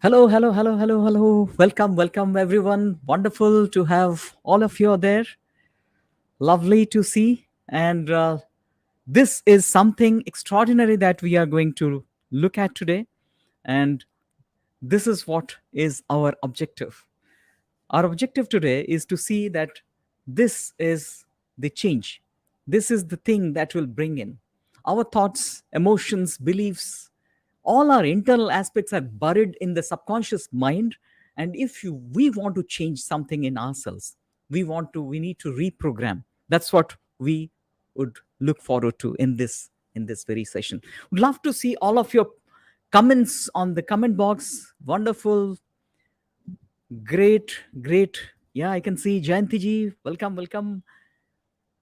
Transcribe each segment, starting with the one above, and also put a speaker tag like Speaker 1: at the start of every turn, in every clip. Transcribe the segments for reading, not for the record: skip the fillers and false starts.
Speaker 1: Hello, hello, hello, hello, hello. Welcome, welcome, everyone. Wonderful to have all of you there. Lovely to see. And this is something extraordinary that we are going to look at today. And this is what is our objective. Our objective today is to see that this is the change. This is the thing that will bring in our thoughts, emotions, beliefs. All our internal aspects are buried in the subconscious mind. And if we want to change something in ourselves, we need to reprogram. That's what we would look forward to in this very session. Would love to see all of your comments on the comment box. Wonderful. Great, great. Yeah, I can see Jayanti ji. Welcome, welcome.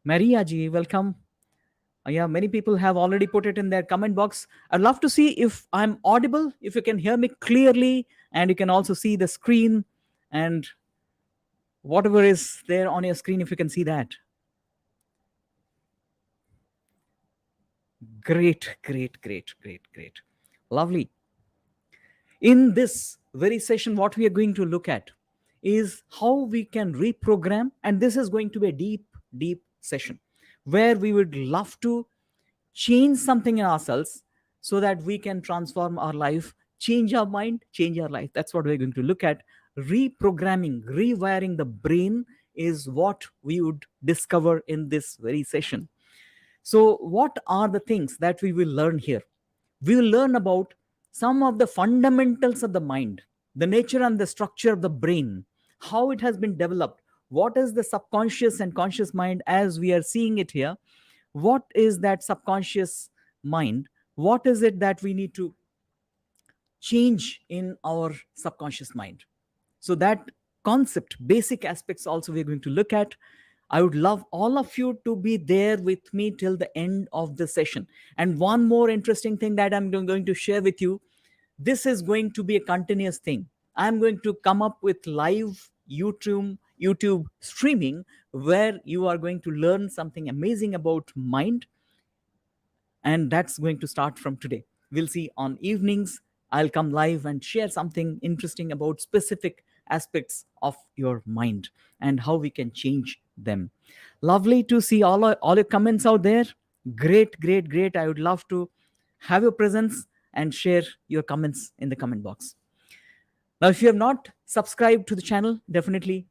Speaker 1: Maria ji, welcome. Yeah, many people have already put it in their comment box. I'd love to see if I'm audible, if you can hear me clearly, and you can also see the screen and whatever is there on your screen, if you can see that. Great, great, great, great, great. Lovely. In this very session, what we are going to look at is how we can reprogram. And this is going to be a deep, deep session where we would love to change something in ourselves so that we can transform our life, change our mind, change our life. That's what we're going to look at. Reprogramming, rewiring the brain is what we would discover in this very session. So, what are the things that we will learn here? We will learn about some of the fundamentals of the mind, the nature and the structure of the brain, how it has been developed, what is the subconscious and conscious mind as we are seeing it here, what is that subconscious mind, what is it that we need to change in our subconscious mind. So that concept, basic aspects also we're going to look at. I would love all of you to be there with me till the end of the session. And one more interesting thing that I'm going to share with you, this is going to be a continuous thing. I'm going to come up with live YouTube streaming where you are going to learn something amazing about mind, and that's going to start from today. We'll see on evenings. I'll come live and share something interesting about specific aspects of your mind and how we can change them. Lovely to see all your comments out there. Great, great, great. I would love to have your presence and share your comments in the comment box. Now, if you have not subscribed to the channel, definitely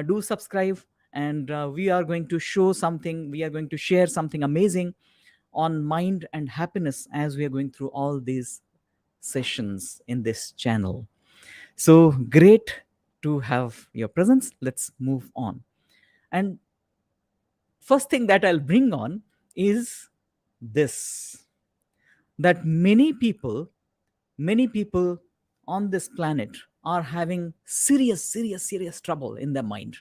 Speaker 1: do subscribe. And we are going to show something, we are going to share something amazing on mind and happiness as we are going through all these sessions in this channel. So great to have your presence. Let's move on. And first thing that I'll bring on is this, that many people on this planet are having serious trouble in their mind.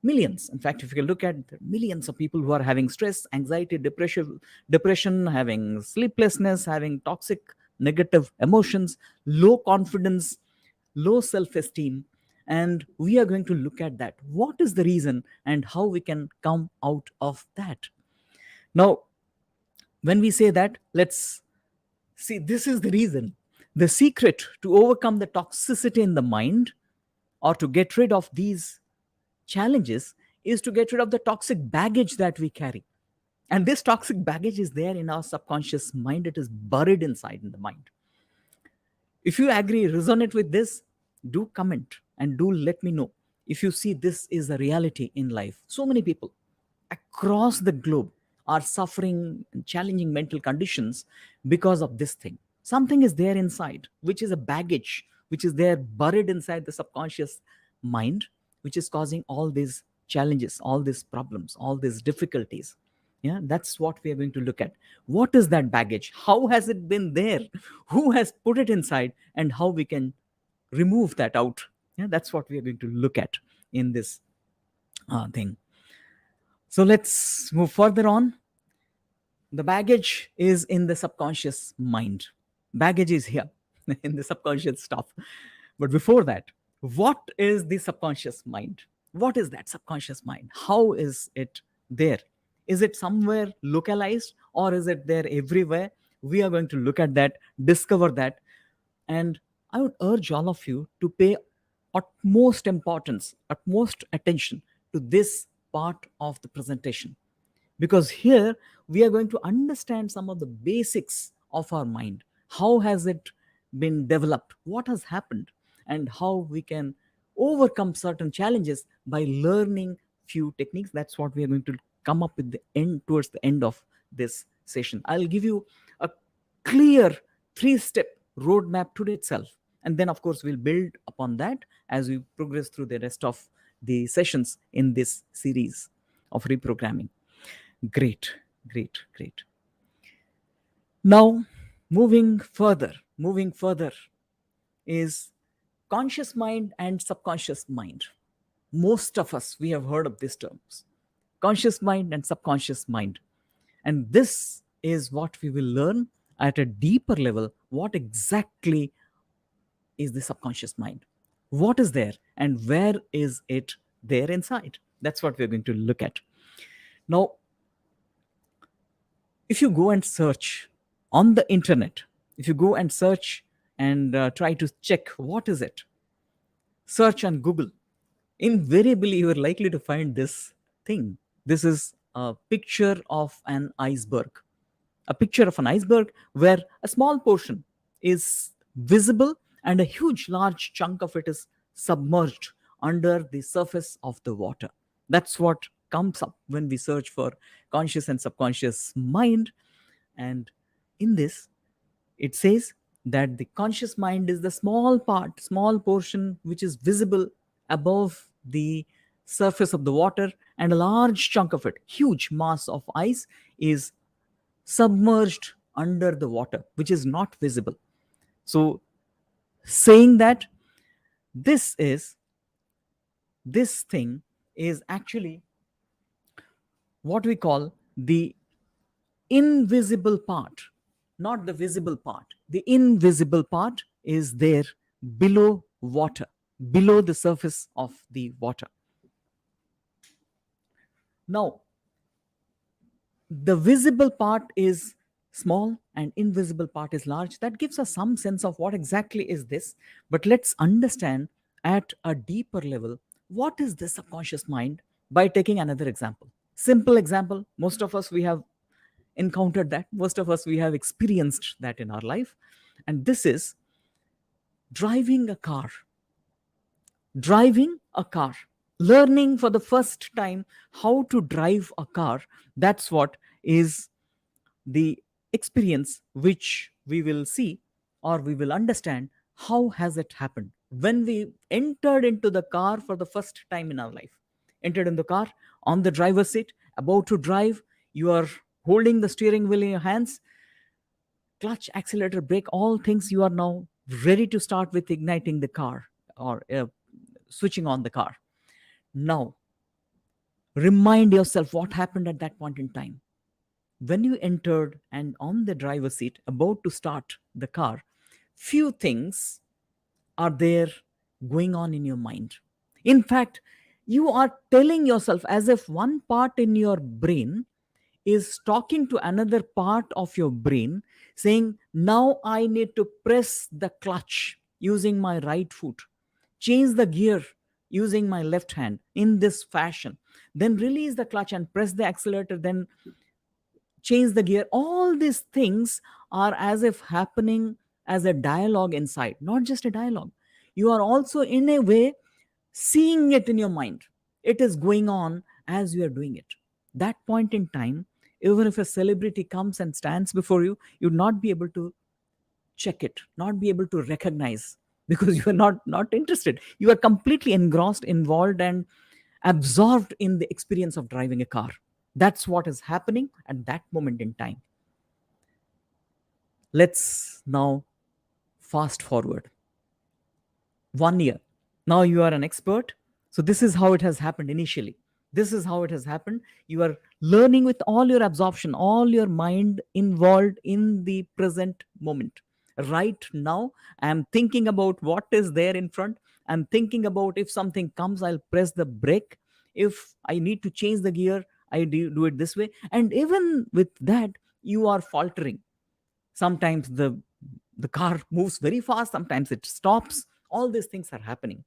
Speaker 1: Millions, in fact, if you look at millions of people who are having stress, anxiety, depression, having sleeplessness, having toxic negative emotions, low confidence, low self-esteem. And we are going to look at that, what is the reason and how we can come out of that. Now, when we say that, let's see, this is the reason. The secret to overcome the toxicity in the mind, or to get rid of these challenges, is to get rid of the toxic baggage that we carry. And this toxic baggage is there in our subconscious mind. It is buried inside in the mind. If you agree, resonate with this, do comment and do let me know if you see this is a reality in life. So many people across the globe are suffering challenging mental conditions because of this thing. Something is there inside, which is a baggage, which is there buried inside the subconscious mind, which is causing all these challenges, all these problems, all these difficulties. Yeah, that's what we are going to look at. What is that baggage? How has it been there? Who has put it inside? And how we can remove that out? Yeah, that's what we are going to look at in this thing. So let's move further on. The baggage is in the subconscious mind. Baggage is here in the subconscious stuff. But before that, what is the subconscious mind? What is that subconscious mind? How is it there? Is it somewhere localized or is it there everywhere? We are going to look at that, discover that. And I would urge all of you to pay utmost importance, utmost attention to this part of the presentation, because here we are going to understand some of the basics of our mind. How has it been developed, what has happened, and how we can overcome certain challenges by learning few techniques. That's what we are going to come up with the end, towards the end of this session. I'll give you a clear 3-step roadmap today itself, and then of course we'll build upon that as we progress through the rest of the sessions in this series of reprogramming. Great, great, great. Now, moving further is conscious mind and subconscious mind. Most of us, we have heard of these terms, conscious mind and subconscious mind. And this is what we will learn at a deeper level. What exactly is the subconscious mind? What is there and where is it there inside? That's what we're going to look at. Now, if you go and search on the internet, if you go and search and try to check what is it, search on Google, invariably you are likely to find this thing. This is a picture of an iceberg, a picture of an iceberg where a small portion is visible and a huge large chunk of it is submerged under the surface of the water. That's what comes up when we search for conscious and subconscious mind. And in this, it says that the conscious mind is the small part, small portion which is visible above the surface of the water, and a large chunk of it, huge mass of ice, is submerged under the water, which is not visible. So, saying that this is this thing is actually what we call the invisible part, not the visible part. The invisible part is there below water, below the surface of the water. Now, the visible part is small and invisible part is large. That gives us some sense of what exactly is this. But let's understand at a deeper level what is the subconscious mind by taking another example. Simple example. Most of us, we have encountered that. Most of us, we have experienced that in our life. And this is driving a car. Driving a car. Learning for the first time how to drive a car. That's what is the experience which we will see, or we will understand how has it happened when we entered into the car for the first time in our life. Entered in the car, on the driver's seat, about to drive, you are holding the steering wheel in your hands, clutch, accelerator, brake, all things, you are now ready to start with igniting the car, or switching on the car. Now, remind yourself what happened at that point in time. When you entered and on the driver's seat, about to start the car, few things are there going on in your mind. In fact, you are telling yourself as if one part in your brain is talking to another part of your brain, saying, now I need to press the clutch using my right foot, change the gear using my left hand in this fashion, then release the clutch and press the accelerator, then change the gear. All these things are as if happening as a dialogue inside, not just a dialogue. You are also, in a way, seeing it in your mind. It is going on as you are doing it. That point in time, even if a celebrity comes and stands before you, you'd not be able to check it, not be able to recognize, because you are not interested. You are completely engrossed, involved, and absorbed in the experience of driving a car. That's what is happening at that moment in time. Let's now fast forward 1 year. Now you are an expert. So this is how it has happened initially. This is how it has happened. You are learning with all your absorption, all your mind involved in the present moment. Right now, I'm thinking about what is there in front. I'm thinking about if something comes, I'll press the brake. If I need to change the gear, I do it this way. And even with that, you are faltering. Sometimes the The car moves very fast, sometimes it stops. All these things are happening.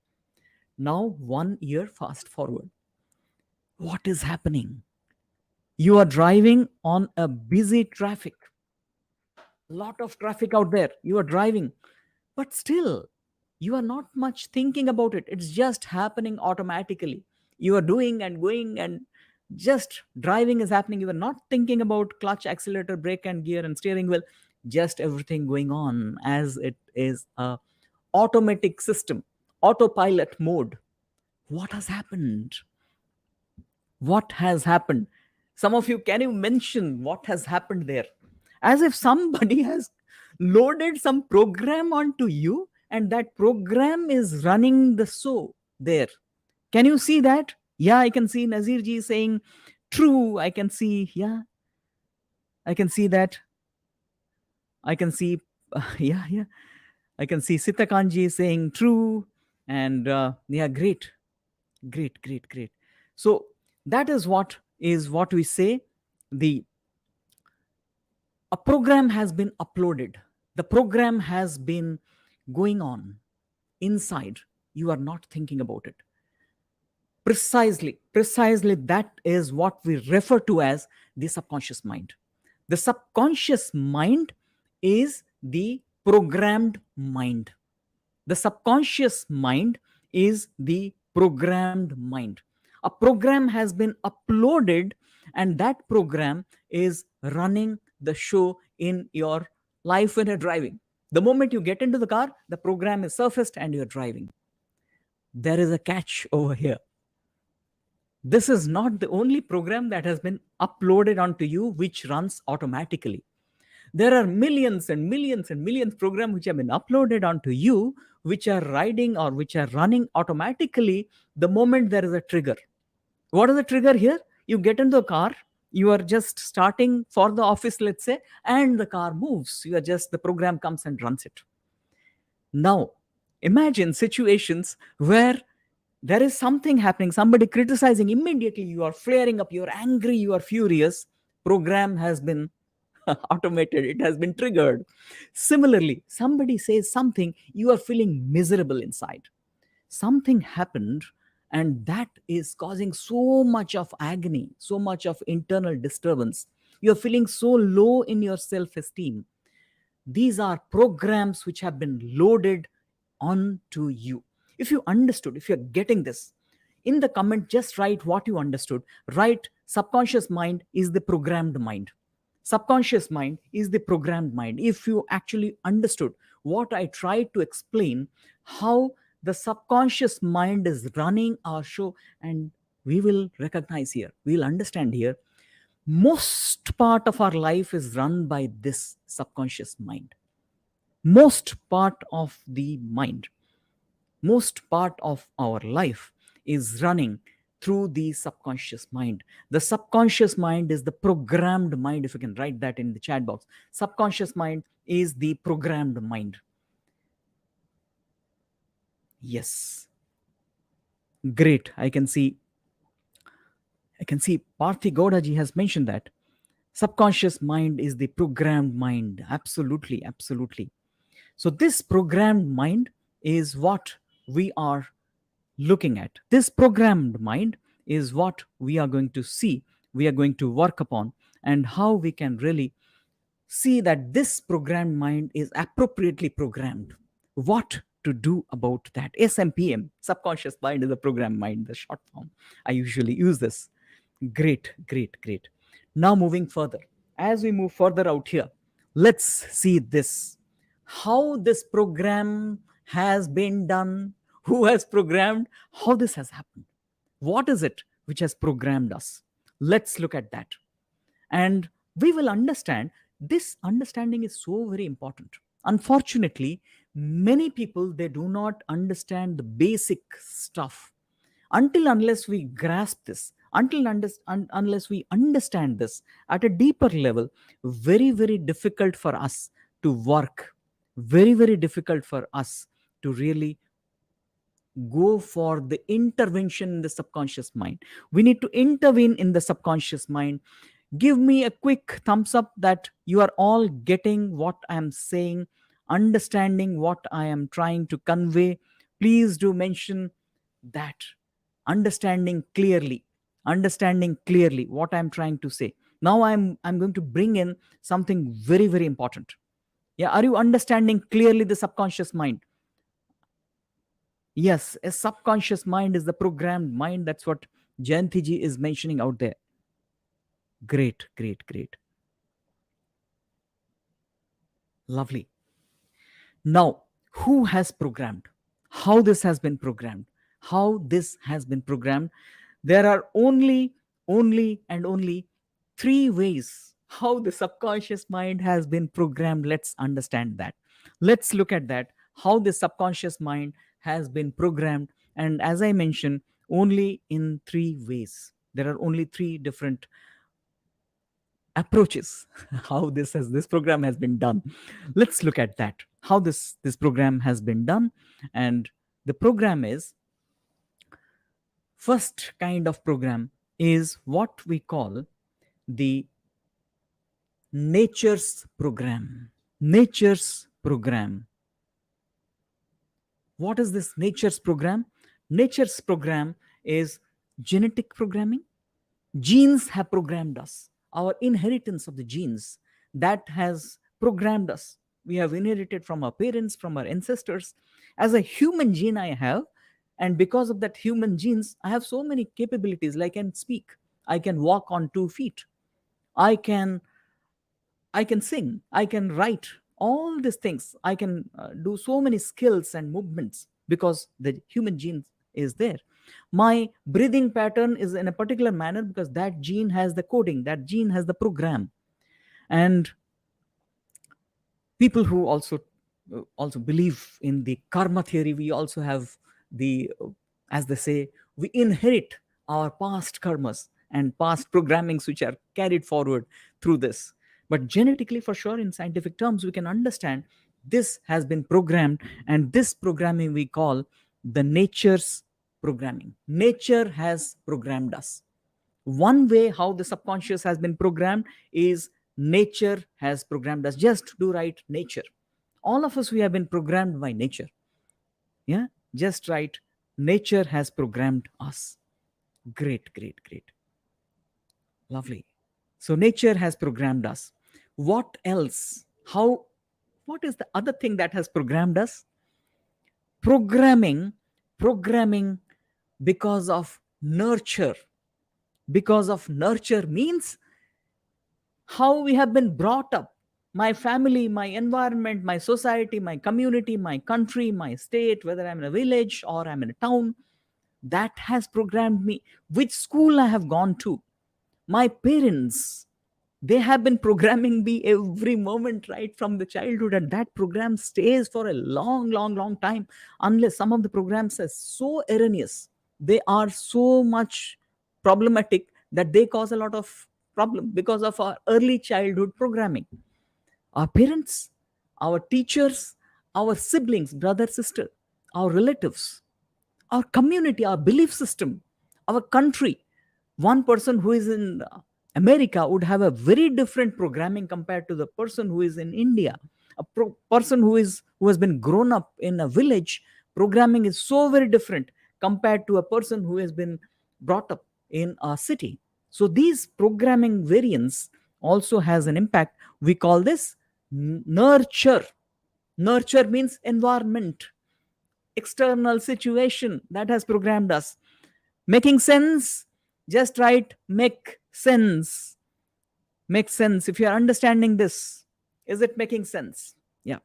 Speaker 1: Now, 1 year fast forward. What is happening? You are driving on a busy traffic, lot of traffic out there. You are driving, but still, you are not much thinking about it. It's just happening automatically. You are doing and going, and just driving is happening. You are not thinking about clutch, accelerator, brake, and gear and steering wheel. Just everything going on as it is a automatic system, autopilot mode. What has happened? What has happened? Some of you, can you mention what has happened there? As if somebody has loaded some program onto you, and that program is running the show there. Can you see that? Yeah, I can see Nazir ji saying true. I can see, yeah, I can see that. I can see, yeah, yeah. I can see Sitakanji saying true. And yeah, great, great, great, great. So that is what we say. The A program has been uploaded. The program has been going on inside. You are not thinking about it. Precisely that is what we refer to as the subconscious mind. The subconscious mind is the programmed mind. The subconscious mind is the programmed mind. A program has been uploaded, and that program is running the show in your life when you're driving. The moment you get into the car, the program is surfaced and you're driving. There is a catch over here. This is not the only program that has been uploaded onto you which runs automatically. There are millions and millions and millions programs which have been uploaded onto you, which are riding or which are running automatically the moment there is a trigger. What is the trigger here? You get into the car, you are just starting for the office, let's say, and the car moves. The program comes and runs it. Now, imagine situations where there is something happening, somebody criticizing, immediately you are flaring up, you're angry, you are furious. Program has been automated, it has been triggered. Similarly, somebody says something, you are feeling miserable inside. Something happened, and that is causing so much of agony, so much of internal disturbance. You're feeling so low in your self esteem. These are programs which have been loaded onto you. If you understood, if you're getting this, in the comment, just write what you understood. Write subconscious mind is the programmed mind. Subconscious mind is the programmed mind. If you actually understood what I tried to explain, how the subconscious mind is running our show, and we will recognize here, we'll understand here, most part of our life is run by this subconscious mind. Most part of the mind, most part of our life is running through the subconscious mind. The subconscious mind is the programmed mind. If you can write that in the chat box, subconscious mind is the programmed mind. Yes, great. I can see Parthi Gowdaji has mentioned that subconscious mind is the programmed mind. Absolutely, absolutely. So this programmed mind is what we are looking at. This programmed mind is what we are going to see, we are going to work upon, and how we can really see that this programmed mind is appropriately programmed. What to do about that? SMPM, subconscious mind, is a programmed mind, the short form. I usually use this. Great, great, great. Now, moving further, as we move further out here, let's see this. How this program has been done, who has programmed, how this has happened. What is it which has programmed us? Let's look at that. And we will understand. This understanding is so very important. Unfortunately, many people, they do not understand the basic stuff. Unless we grasp this, unless we understand this at a deeper level, very very difficult for us to work, very very difficult for us to really go for the intervention in the subconscious mind. We need to intervene in the subconscious mind. Give me a quick thumbs up that you are all getting what I am saying. understanding what I am trying to convey, please do mention that. Understanding clearly what I'm trying to say. Now I'm going to bring in something very, very important. Yeah, are you understanding clearly the subconscious mind? Yes, a subconscious mind is the programmed mind. That's what Jayantiji is mentioning out there. Great, great, great. Lovely. Now, who has programmed? How this has been programmed? How this has been programmed? There are only three ways how the subconscious mind has been programmed. Let's understand that. Let's look at that. How the subconscious mind has been programmed. And as I mentioned, only in three ways. There are only three different approaches how this program has been done. Let's look at that, how this program has been done. And the program is, first kind of program is what we call the nature's program. What is this nature's program? Nature's program is genetic programming. Genes have programmed us. Our inheritance of the genes, that has programmed us. We have inherited from our parents, from our ancestors. As a human gene I have, and because of that human genes I have so many capabilities. Like, I can speak, I can walk on 2 feet, i can I can sing, I can write, all these things. I can do so many skills and movements because the human gene is there. My breathing pattern is in a particular manner because that gene has the coding, that gene has the program. And people who also believe in the karma theory, we also have the as they say, we inherit our past karmas and past programmings which are carried forward through this. But genetically, for sure, in scientific terms, we can understand this has been programmed. And this programming we call the nature's programming. Nature has programmed us. One way how the subconscious has been programmed is nature has programmed us. Just do right, nature. All of us, we have been programmed by nature. Yeah, just right, nature has programmed us. Great, great, great. Lovely. So nature has programmed us. What else? How? What is the other thing that has programmed us? Programming because of nurture. Because of nurture means how we have been brought up. My family, my environment, my society, my community, my country, my state, whether I'm in a village or I'm in a town, that has programmed me. Which school I have gone to, my parents, they have been programming me every moment right from the childhood. And that program stays for a long, long, long time. Unless some of the programs are so erroneous, they are so much problematic that they cause a lot of problem because of our early childhood programming. Our parents, our teachers, our siblings, brother, sister, our relatives, our community, our belief system, our country. One person who is in America would have a very different programming compared to the person who is in India. Person who has been grown up in a village, programming is so very different compared to a person who has been brought up in a city. So these programming variants also has an impact. We call this nurture. Nurture means environment, external situation that has programmed us. Making sense? Just write make sense. Make sense. If you are understanding this, is it making sense? Yeah,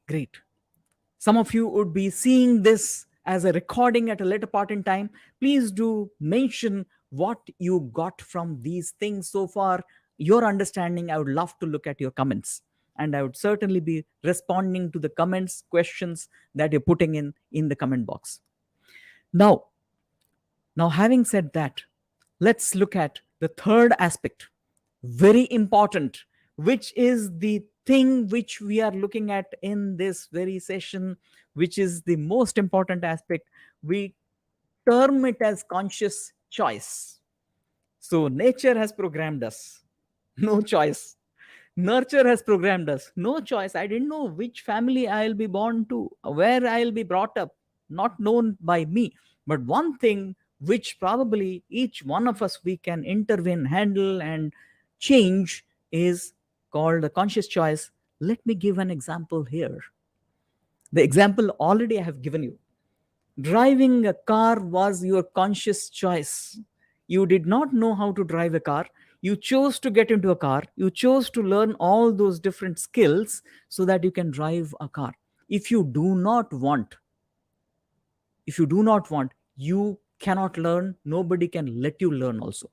Speaker 1: great. Some of you would be seeing this as a recording at a later part in time. Please do mention what you got from these things so far, your understanding. I would love to look at your comments. And I would certainly be responding to the comments, questions that you're putting in the comment box. Now, having said that, let's look at the third aspect, very important, which is the thing which we are looking at in this very session, which is the most important aspect. We term it as conscious choice. So, nature has programmed us, no choice. Nurture has programmed us. No choice. I didn't know which family I'll be born to, where I'll be brought up, not known by me. But one thing which probably each one of us we can intervene, handle, and change is called a conscious choice. Let me give an example here. The example already I have given you. Driving a car was your conscious choice. You did not know how to drive a car. You chose to get into a car. You chose to learn all those different skills so that you can drive a car. If you do not want, if you do not want, you cannot learn. Nobody can let you learn also.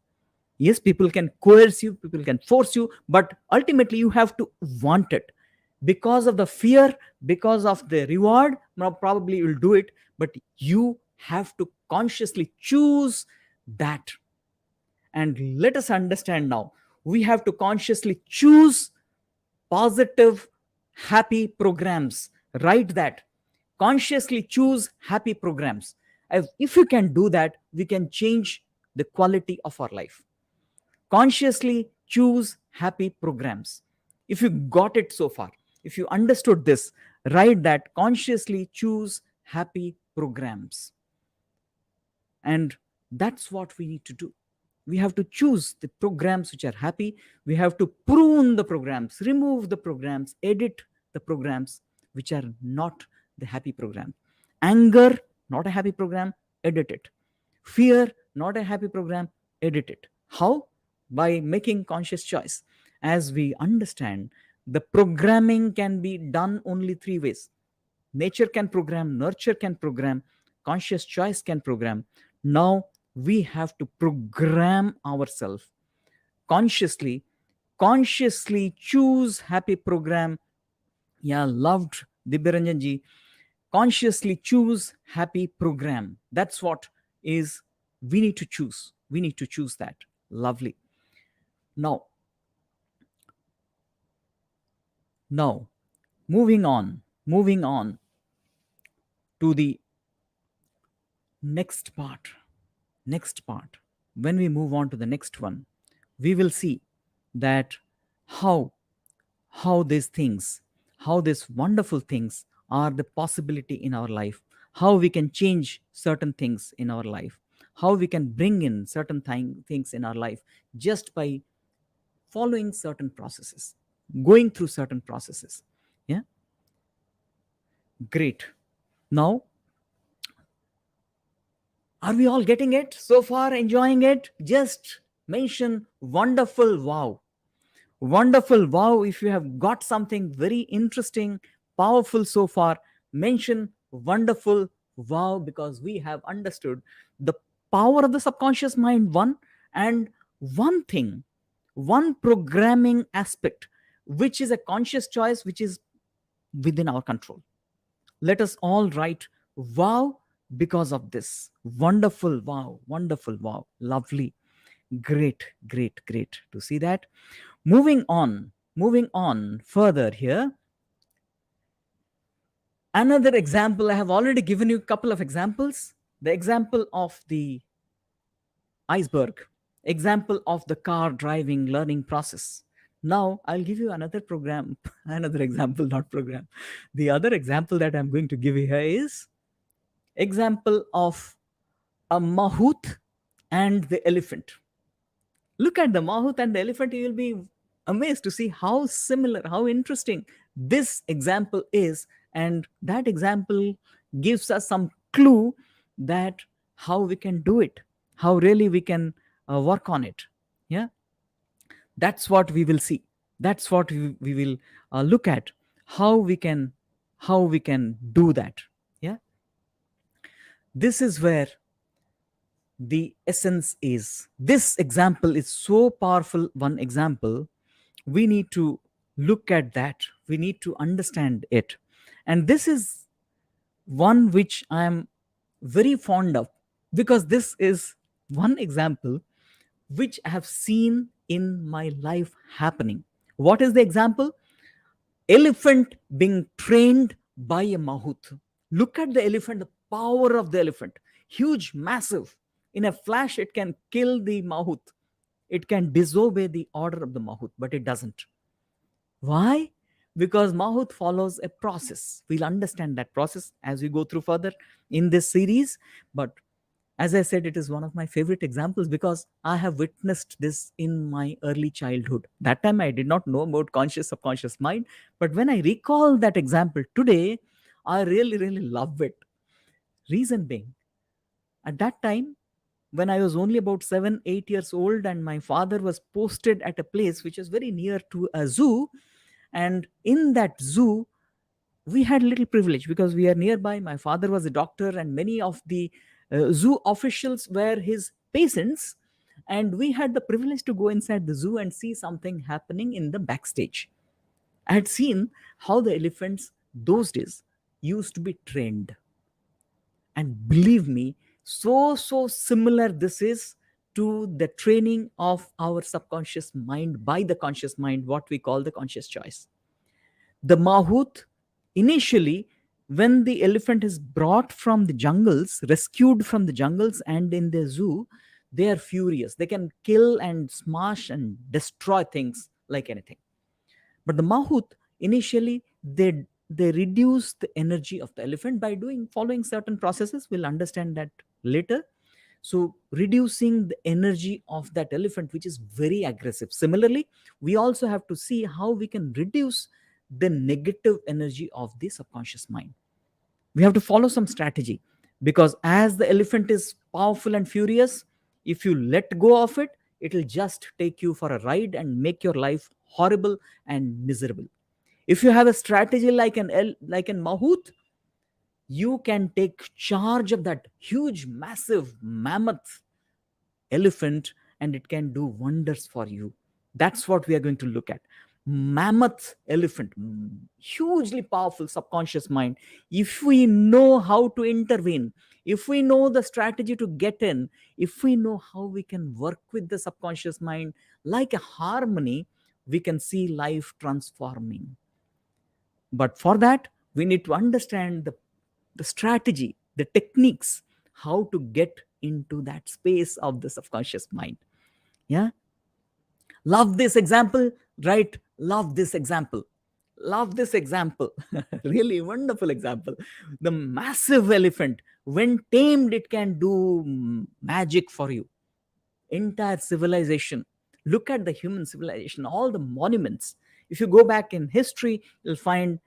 Speaker 1: Yes, people can coerce you, people can force you, but ultimately you have to want it. Because of the fear, because of the reward, now probably you'll do it, but you have to consciously choose that. And let us understand now, we have to consciously choose positive, happy programs. Write that. Consciously choose happy programs. If you can do that, we can change the quality of our life. Consciously choose happy programs. If you got it so far, if you understood this, write that. Consciously choose happy programs. And that's what we need to do. We have to choose the programs which are happy. We have to prune the programs, remove the programs, edit the programs which are not the happy program. Anger, not a happy program, edit it. Fear, not a happy program, edit it. How? By making conscious choice. As we understand, the programming can be done only three ways. Nature can program, nurture can program, conscious choice can program. Now we have to program ourselves consciously, consciously choose happy program. Yeah, loved Dibyaranjan ji. Consciously choose happy program. That's what is we need to choose. We need to choose that. Lovely. Now, now, moving on to the next part. Next part. When we move on to the next one, we will see that how how these things, how these wonderful things are the possibility in our life, how we can change certain things in our life, how we can bring in certain things in our life just by following certain processes, going through certain processes. Yeah, great. Now, are we all getting it so far, enjoying it? Just mention wonderful wow. Wonderful wow. If you have got something very interesting, powerful so far, mention wonderful wow, because we have understood the power of the subconscious mind, one, and one thing, one programming aspect, which is a conscious choice, which is within our control. Let us all write wow because of this. Wonderful wow, wonderful wow, lovely. Great, great, great to see that. Moving on further here. Another example, I have already given you a couple of examples. The example of the iceberg, example of the car driving learning process. Now I'll give you another program, another example, not program. The other example that I'm going to give you here is example of a mahout and the elephant. Look at the mahout and the elephant, you will be amazed to see how similar, how interesting this example is. And that example gives us some clue that how we can do it, how really we can work on it. Yeah, that's what we will see. That's what we will look at, how we can do that. Yeah, this is where the essence is. This example is so powerful, one example. We need to look at that, we need to understand it. And this is one which I am very fond of, because this is one example which I have seen in my life happening. What is the example? Elephant being trained by a mahout. Look at the elephant, the power of the elephant. Huge, massive. In a flash, it can kill the mahout. It can disobey the order of the mahout, but it doesn't. Why? Because mahout follows a process. We'll understand that process as we go through further in this series. But as I said, it is one of my favorite examples because I have witnessed this in my early childhood. That time I did not know about conscious subconscious mind, but when I recall that example today, I really, really love it. Reason being, at that time, when I was only about 7, 8 years old, and my father was posted at a place which is very near to a zoo, and in that zoo, we had little privilege because we are nearby. My father was a doctor, and many of the zoo officials were his patients. And we had the privilege to go inside the zoo and see something happening in the backstage. I had seen how the elephants those days used to be trained. And believe me, so similar this is to the training of our subconscious mind by the conscious mind, what we call the conscious choice. The mahout, initially, when the elephant is brought from the jungles, rescued from the jungles and in the zoo, they are furious. They can kill and smash and destroy things like anything. But the mahout, initially, they reduce the energy of the elephant by doing following certain processes. We'll understand that later. So reducing the energy of that elephant, which is very aggressive. Similarly, we also have to see how we can reduce the negative energy of the subconscious mind. We have to follow some strategy, because as the elephant is powerful and furious, if you let go of it, it will just take you for a ride and make your life horrible and miserable. If you have a strategy like like an mahout, you can take charge of that huge massive mammoth elephant, and it can do wonders for you. That's what we are going to look at. Mammoth elephant, hugely powerful subconscious mind. If we know how to intervene, if we know the strategy to get in, if we know how we can work with the subconscious mind like a harmony, we can see life transforming. But for that, we need to understand the strategy, the techniques, how to get into that space of the subconscious mind. Yeah. Love this example, right? Love this example. Love this example. Really wonderful example. The massive elephant, when tamed, it can do magic for you. Entire civilization. Look at the human civilization, all the monuments. If you go back in history, you'll find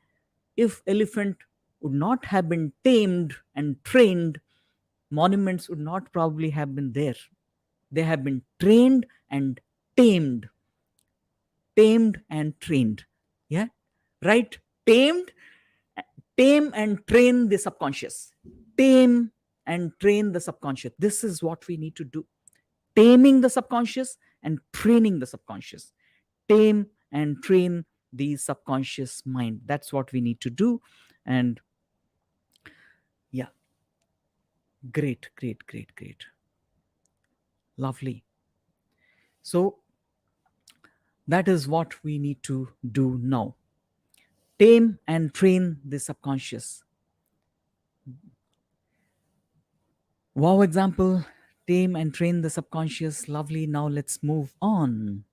Speaker 1: if elephant would not have been tamed and trained, monuments would not probably have been there. They have been trained and tamed, tamed and trained. Yeah, right? Tamed, tame and train the subconscious. Tame and train the subconscious. This is what we need to do. Taming the subconscious and training the subconscious. Tame and train the subconscious mind. That's what we need to do. And yeah, great, great, great, great. Lovely. So that is what we need to do now. Tame and train the subconscious. Wow, example. Tame and train the subconscious. Lovely. Now let's move on.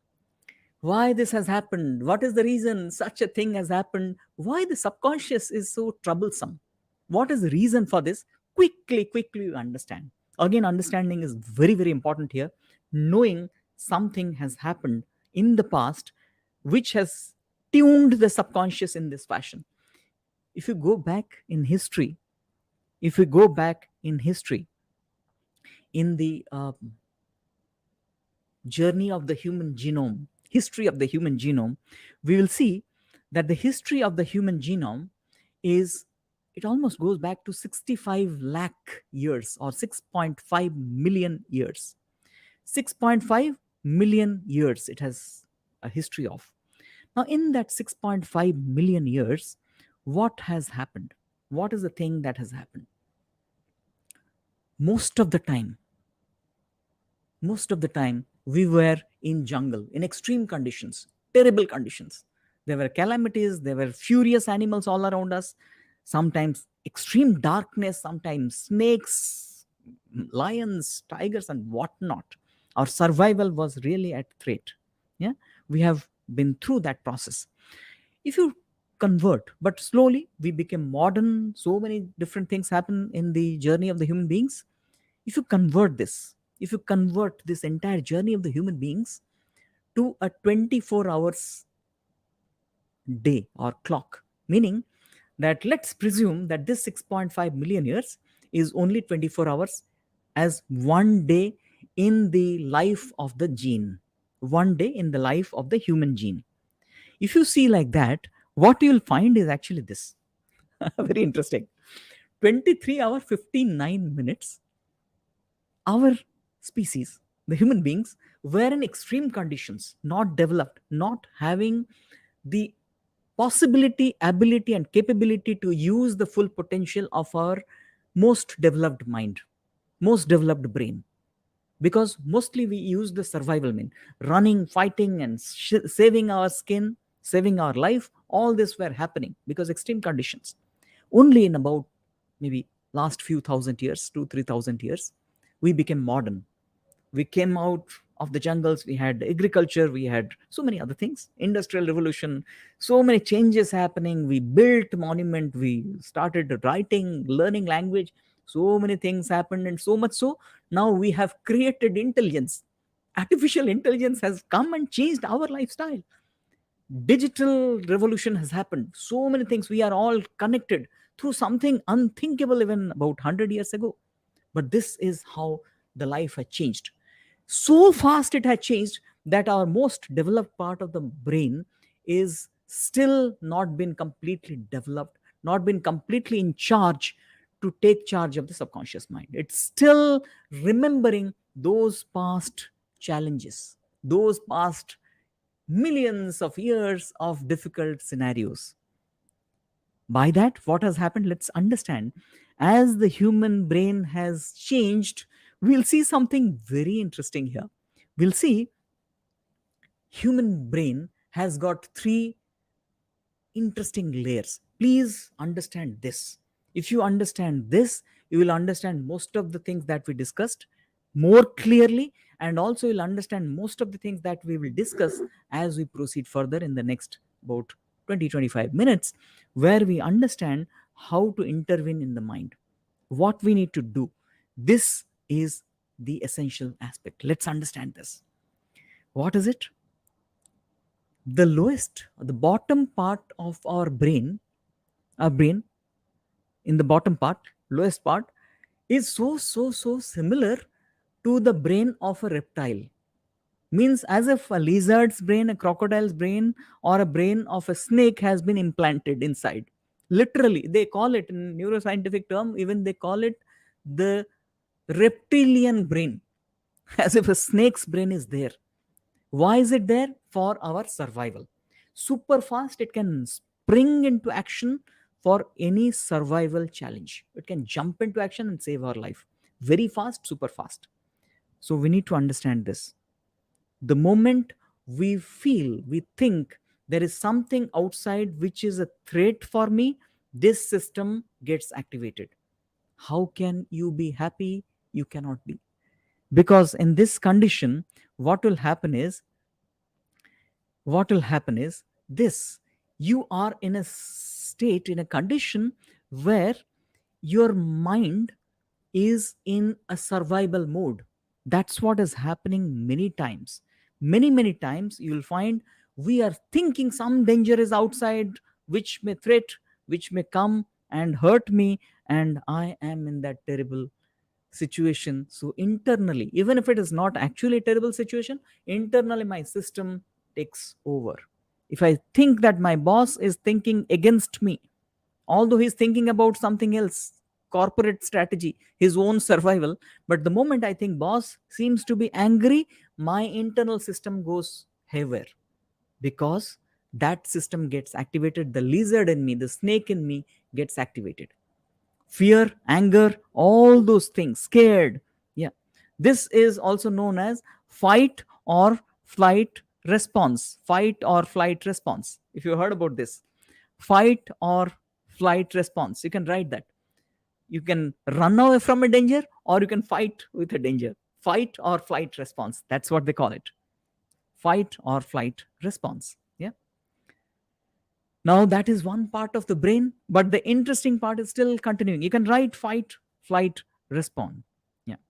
Speaker 1: Why this has happened? What is the reason such a thing has happened? Why the subconscious is so troublesome? What is the reason for this? Quickly understand. Again, understanding is very, very important here. Knowing something has happened in the past which has tuned the subconscious in this fashion. If you go back in history, if we go back in history, in the journey of the human genome, history of the human genome, we will see that the history of the human genome is, it almost goes back to 65 lakh years or 6.5 million years. 6.5 million years it has a history of. Now, in that 6.5 million years, what has happened? What is the thing that has happened? Most of the time, most of the time we were in jungle, in extreme conditions, terrible conditions. There were calamities, there were furious animals all around us, sometimes extreme darkness, sometimes snakes, lions, tigers, and whatnot. Our survival was really at threat. Yeah, we have been through that process. If you convert, but slowly we became modern, so many different things happen in the journey of the human beings. If you convert this, if you convert this entire journey of the human beings to a 24 hours day or clock, meaning that let's presume that this 6.5 million years is only 24 hours as one day in the life of the gene, one day in the life of the human gene. If you see like that, what you'll find is actually this. Very interesting. 23 hour 59 minutes, our species, the human beings, were in extreme conditions, not developed, not having the possibility, ability, and capability to use the full potential of our most developed mind, most developed brain. Because mostly we use the survival mean, running, fighting, and saving our skin, saving our life. All this were happening because extreme conditions. Only in about maybe last few thousand years, 2 3 thousand years, we became modern. We came out of the jungles, we had agriculture, we had so many other things, industrial revolution, so many changes happening. We built monument, we started writing, learning language, so many things happened. And so much so, now we have created intelligence. Artificial intelligence has come and changed our lifestyle. Digital revolution has happened, so many things. We are all connected through something unthinkable even about 100 years ago. But this is how the life has changed. So fast it had changed that our most developed part of the brain is still not been completely developed, not been completely in charge to take charge of the subconscious mind. It's still remembering those past challenges, those past millions of years of difficult scenarios. By that, what has happened, let's understand. As the human brain has changed, we'll see something very interesting here. We'll see human brain has got three interesting layers. Please understand this. If you understand this, you will understand most of the things that we discussed more clearly, and also you'll understand most of the things that we will discuss as we proceed further in the next about 20 25 minutes, where we understand how to intervene in the mind, what we need to do. This is the essential aspect. Let's understand this. What is it? The lowest, the bottom part of our brain, in the bottom part, lowest part, is so similar to the brain of a reptile. Means as if a lizard's brain, a crocodile's brain, or a brain of a snake has been implanted inside. Literally, they call it in neuroscientific term, even they call it the reptilian brain, as if a snake's brain is there. Why is it there? For our survival. Super fast, it can spring into action for any survival challenge. It can jump into action and save our life. Very fast, super fast. So we need to understand this. The moment we feel, we think there is something outside which is a threat for me, this system gets activated. How can you be happy? You cannot be. Because in this condition, what will happen is, what will happen is this: you are in a state, in a condition where your mind is in a survival mode. That's what is happening many times. Many times you will find we are thinking some danger is outside, which may threat, which may come and hurt me, and I am in that terrible situation. So internally, even if it is not actually a terrible situation, internally my system takes over. If I think that my boss is thinking against me, although he's thinking about something else, corporate strategy, his own survival, but the moment I think boss seems to be angry, my internal system goes haywire, because that system gets activated. The lizard in me, the snake in me gets activated. Fear, anger, all those things, scared. Yeah. This is also known as fight or flight response. Fight or flight response. If you heard about this, fight or flight response, you can write that. You can run away from a danger, or you can fight with a danger. Fight or flight response. That's what they call it. Fight or flight response. Yeah. Now that is one part of the brain, but the interesting part is still continuing. You can write fight, flight, respond. Yeah,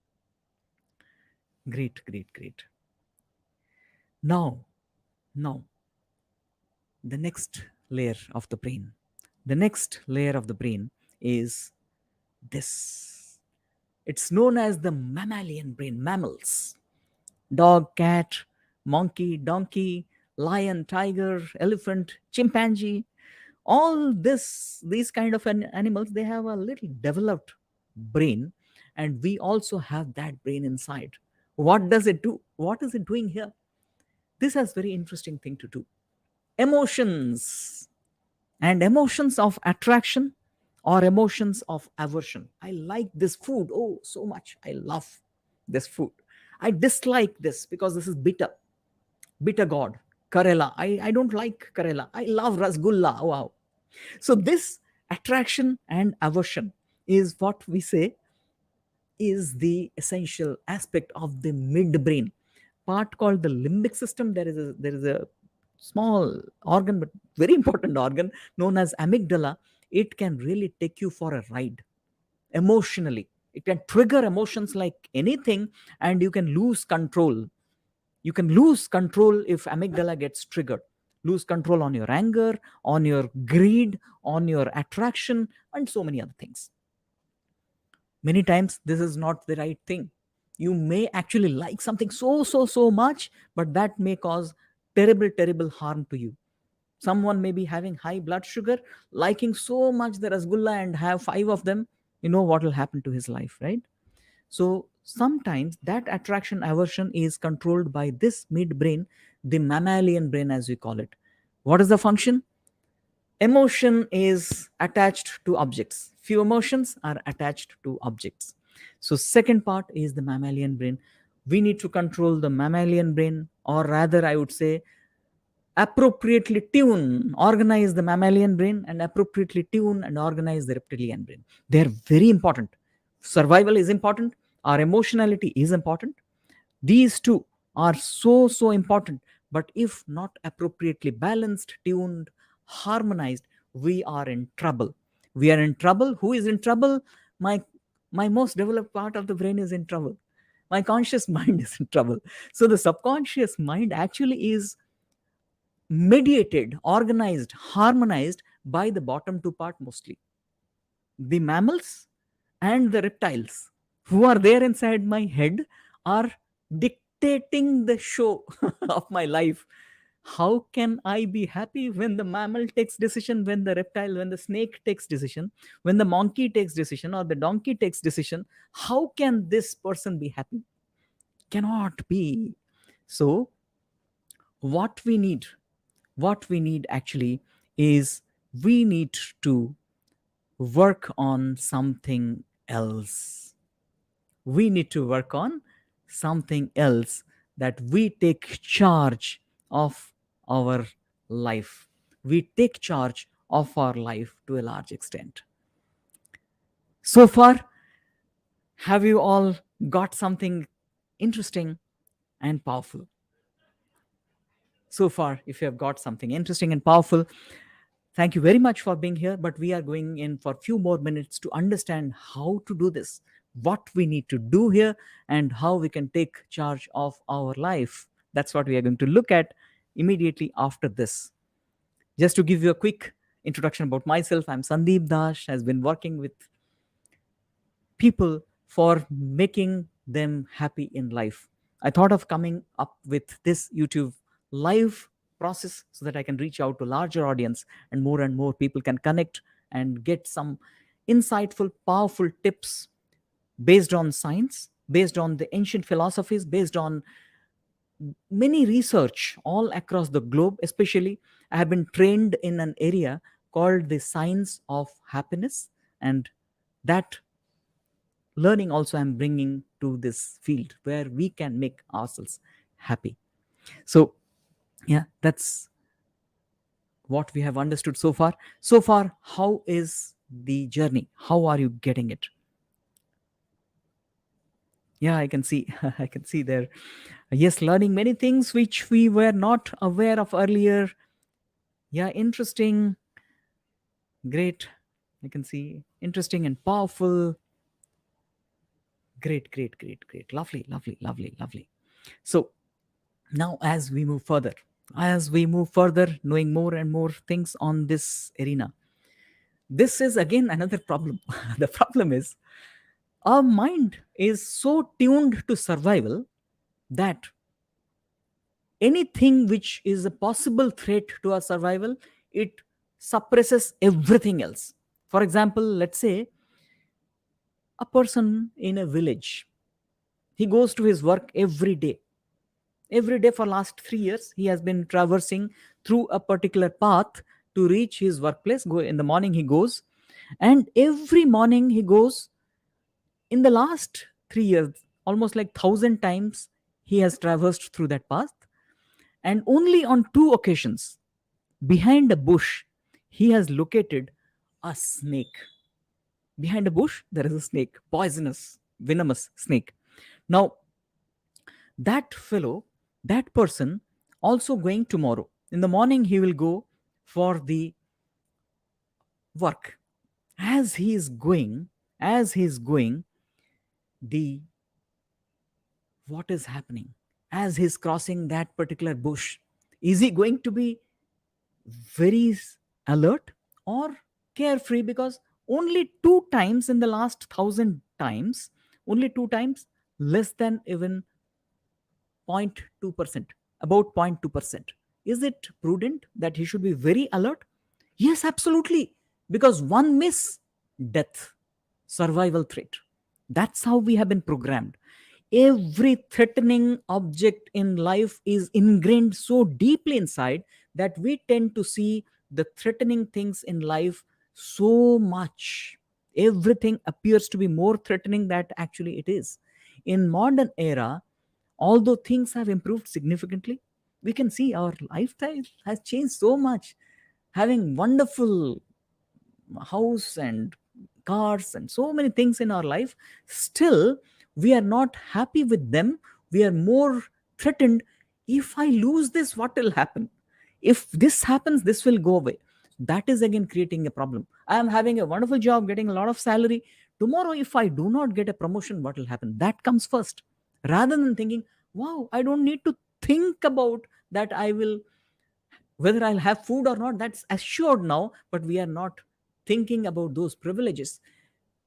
Speaker 1: great, great, great. Now, now, the next layer of the brain. The next layer of the brain is this. It's known as the mammalian brain, mammals. Dog, cat, monkey, donkey, lion, tiger, elephant, chimpanzee, all these kind of animals, they have a little developed brain, and we also have that brain inside. What does it do? What is it doing here? This has very interesting thing to do. Emotions, and emotions of attraction or emotions of aversion. I like this food, oh so much, I love this food. I dislike this because this is bitter, bitter god. Karela, I don't like Karela, I love rasgulla, wow. So this attraction and aversion is what we say is the essential aspect of the midbrain part called the limbic system. There is a small organ, but very important organ, known as amygdala. It can really take you for a ride emotionally. It can trigger emotions like anything, and you can lose control. You can lose control if amygdala gets triggered. Lose control on your anger, on your greed, on your attraction, and so many other things. Many times this is not the right thing. You may actually like something so much, but that may cause terrible harm to you. Someone may be having high blood sugar, liking so much the rasgulla and have 5 of them. You know what will happen to his life, right? So sometimes that attraction aversion is controlled by this midbrain, the mammalian brain as we call it. What is the function? Emotion is attached to objects. Few emotions are attached to objects. So second part is the mammalian brain. We need to control the mammalian brain, or rather I would say appropriately tune, organize the mammalian brain, and appropriately tune and organize the reptilian brain. They're very important. Survival is important, our emotionality is important. These two are so important, but if not appropriately balanced, tuned, harmonized, we are in trouble. We are in trouble. Who is in trouble? My most developed part of the brain is in trouble. My conscious mind is in trouble. So the subconscious mind actually is mediated, organized, harmonized by the bottom two part mostly. The mammals and the reptiles who are there inside my head are dictating the show of my life. How can I be happy when the mammal takes decision, when the reptile, when the snake takes decision, when the monkey takes decision, or the donkey takes decision? How can this person be happy? Cannot be. So what we need, what we need actually is we need to work on something else. We need to work on something else, that we take charge of our life. We take charge of our life to a large extent. So far, have you all got something interesting and powerful? So far, if you have got something interesting and powerful, thank you very much for being here. But we are going in for a few more minutes to understand how to do this, what we need to do here, and how we can take charge of our life. That's what we are going to look at immediately after this. Just to give you a quick introduction about myself, I'm Sandeep Dash, has been working with people for making them happy in life. I thought of coming up with this YouTube live process so that I can reach out to larger audience, and more people can connect and get some insightful, powerful tips based on science, based on the ancient philosophies, based on many research all across the globe. Especially, I have been trained in an area called the science of happiness, and that learning also I'm bringing to this field where we can make ourselves happy. So yeah, that's what we have understood so far. So far, how is the journey? How are you getting it? Yeah, I can see. I can see there. Yes, learning many things which we were not aware of earlier. Yeah, interesting. Great. I can see interesting and powerful. Great, great, great, great. Lovely, lovely, lovely, lovely. So now, as we move further, knowing more and more things on this arena, this is again another problem. The problem is our mind is so tuned to survival that anything which is a possible threat to our survival, it suppresses everything else. For example, let's say a person in a village, he goes to his work every day for last 3 years he has been traversing through a particular path to reach his workplace. Go in the morning he goes, and every morning he goes. In the last 3 years, almost like 1,000 times he has traversed through that path, and only on 2 occasions, behind a bush, he has located a snake. Behind a bush there is a snake, poisonous, venomous snake. Now that fellow, that person, also going tomorrow in the morning, he will go for the work. As he is going, as he is going, the what is happening as he's crossing that particular bush? Is he going to be very alert or carefree? Because only 2 times in the last 1,000 times, only 2 times, less than even 0.2%, about 0.2%. Is it prudent that he should be very alert? Yes, absolutely. Because one miss, death, survival threat. That's how we have been programmed. Every threatening object in life is ingrained so deeply inside that we tend to see the threatening things in life so much. Everything appears to be more threatening than actually it is. In modern era, although things have improved significantly, we can see our lifestyle has changed so much. Having wonderful house and cars and so many things in our life, still we are not happy with them. We are more threatened. If I lose this, what will happen? If this happens, this will go away. That is again creating a problem. I am having a wonderful job, getting a lot of salary. Tomorrow if I do not get a promotion, what will happen? That comes first, rather than thinking, wow, I don't need to think about that. I will, whether I'll have food or not, that's assured now, but we are not thinking about those privileges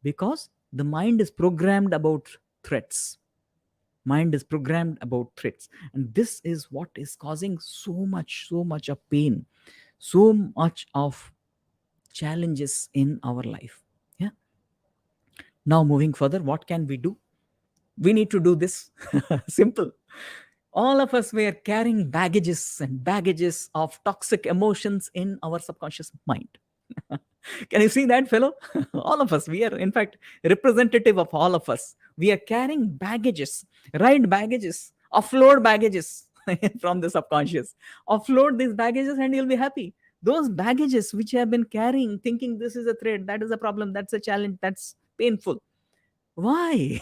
Speaker 1: because the mind is programmed about threats. Mind is programmed about threats. And this is what is causing so much of pain, so much of challenges in our life. Yeah. Now, moving further, what can we do? We need to do this. Simple. All of us were carrying baggages and baggages of toxic emotions in our subconscious mind. Can you see that, fellow? All of us, we are, in fact, representative of all of us. We are carrying baggages, right? Baggages, offload baggages from the subconscious. Offload these baggages and you'll be happy. Those baggages which you have been carrying, thinking this is a threat, that is a problem, that's a challenge, that's painful. Why?